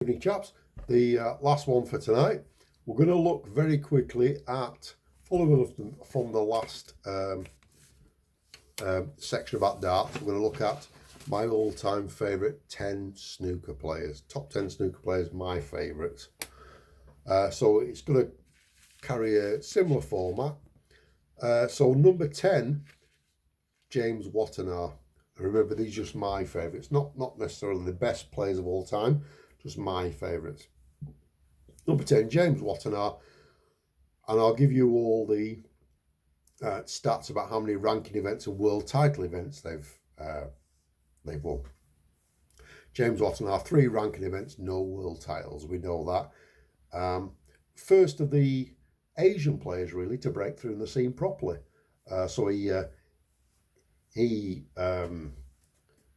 Evening, chaps. The last one for tonight. We're going to look very quickly at, following from the last section about darts, we're going to look at my all-time favourite 10 snooker players. Top 10 snooker players, my favourites. So it's going to carry a similar format. So number 10, James Watanar. Remember, these are just my favourites, not necessarily the best players of all time, just my favourites. Number 10, James Watanar, and I'll give you all the stats about how many ranking events and world title events they've won. James Watanar, 3 ranking events, no world titles. We know that. First of the Asian players really to break through in the scene properly. So he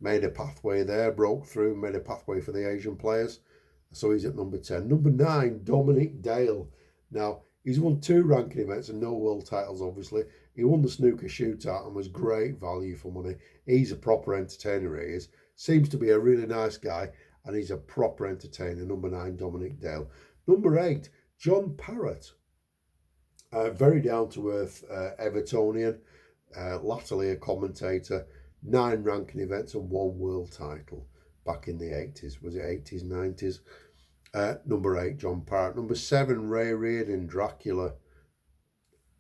made a pathway there, broke through, made a pathway for the Asian players. So he's at number 10. Number 9, Dominic Dale. Now, he's won 2 ranking events and no world titles, obviously. He won the snooker shootout and was great value for money. He's a proper entertainer, he is. Seems to be a really nice guy, and he's a proper entertainer. Number 9, Dominic Dale. Number 8, John Parrott. Very down-to-earth Evertonian, latterly a commentator. 9 ranking events and 1 world title back in the 80s. Was it 80s, 90s? Number 8, John Parrott. Number 7, Ray Reardon, Dracula.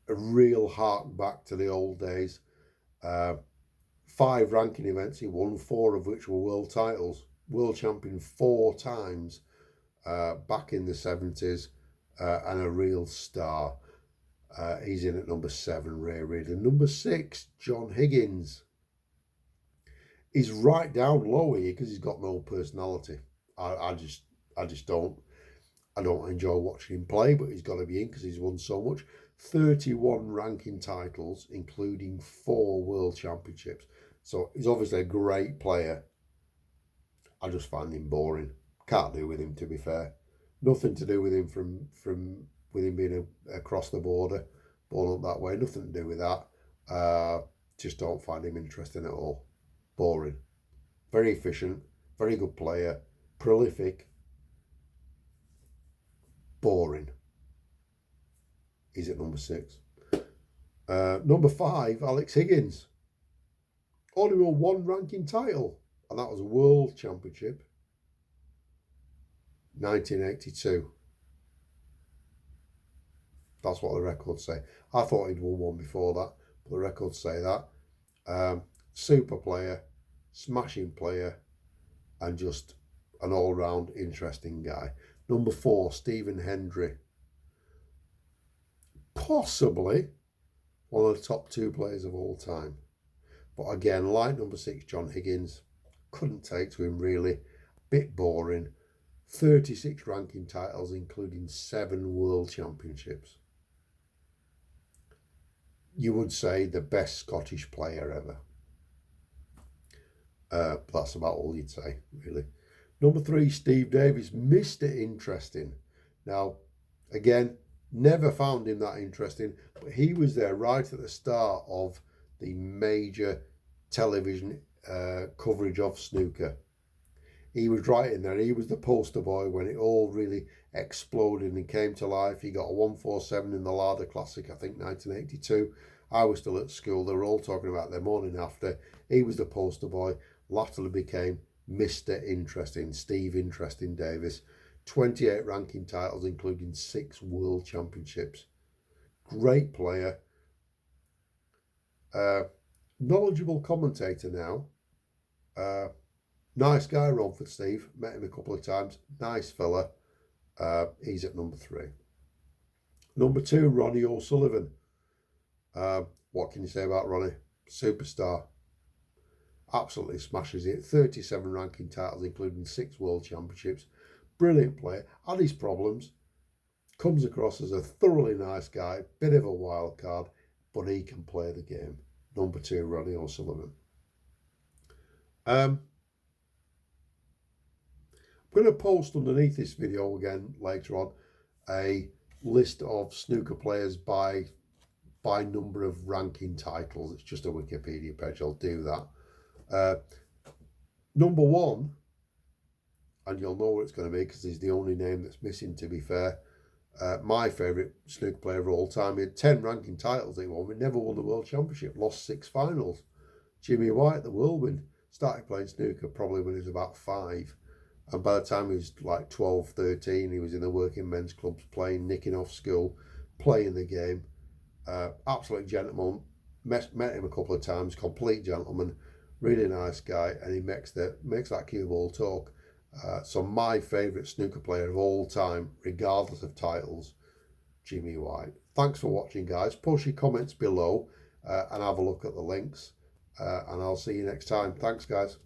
A real hark back to the old days. 5 ranking events he won, 4 of which were world titles. World champion 4 times back in the 70s, and a real star. He's in at number 7, Ray Reardon. Number 6, John Higgins. He's right down low here because he's got no personality. I just don't enjoy watching him play, but he's got to be in because he's won so much. 31 ranking titles, including 4 world championships. So he's obviously a great player. I just find him boring. Can't do with him, to be fair. Nothing to do with him from with him being across the border, born up that way. Nothing to do with that. Just don't find him interesting at all. Boring. Very efficient, very good player, prolific. Boring. He's at number 6. Number 5, Alex Higgins. Only won 1 ranking title, and that was a world championship, 1982. That's what the records say. I thought he'd won 1 before that, but the records say that. Super player, smashing player, and just an all-round interesting guy. Number 4, Stephen Hendry. Possibly one of the top 2 players of all time. But again, like number 6, John Higgins, couldn't take to him really. Bit boring. 36 ranking titles, including 7 world championships. You would say the best Scottish player ever. That's about all you'd say, really. Number 3, Steve Davis, Mr. Interesting. Now, again, never found him that interesting, but he was there right at the start of the major television coverage of snooker. He was right in there. He was the poster boy when it all really exploded and came to life. He got a 147 in the Larder Classic, I think, 1982. I was still at school. They were all talking about their morning after. He was the poster boy. Latterly became Mr. Interesting, Steve Interesting Davis. 28 ranking titles, including 6 world championships. Great player. Knowledgeable commentator now. Nice guy, Romford Steve. Met him a couple of times. Nice fella. He's at number 3. Number 2, Ronnie O'Sullivan. What can you say about Ronnie? Superstar. Absolutely smashes it. 37 ranking titles, including 6 world championships. Brilliant player. Had his problems. Comes across as a thoroughly nice guy. Bit of a wild card, but he can play the game. Number 2, Ronnie O'Sullivan. I'm going to post underneath this video again later on a list of snooker players by number of ranking titles. It's just a Wikipedia page. I'll do that. Number 1, and you'll know what it's going to be because he's the only name that's missing, to be fair. My favourite snooker player of all time. He had 10 ranking titles he won, but never won the World Championship, lost 6 finals. Jimmy White, the whirlwind, started playing snooker probably when he was about 5. And by the time he was like 12, 13, he was in the working men's clubs playing, nicking off school, playing the game. Absolute gentleman. Met him a couple of times, complete gentleman, really nice guy, and he makes that cue ball talk. So my favourite snooker player of all time, regardless of titles, Jimmy White. Thanks for watching, guys. Post your comments below and have a look at the links. And I'll see you next time. Thanks, guys.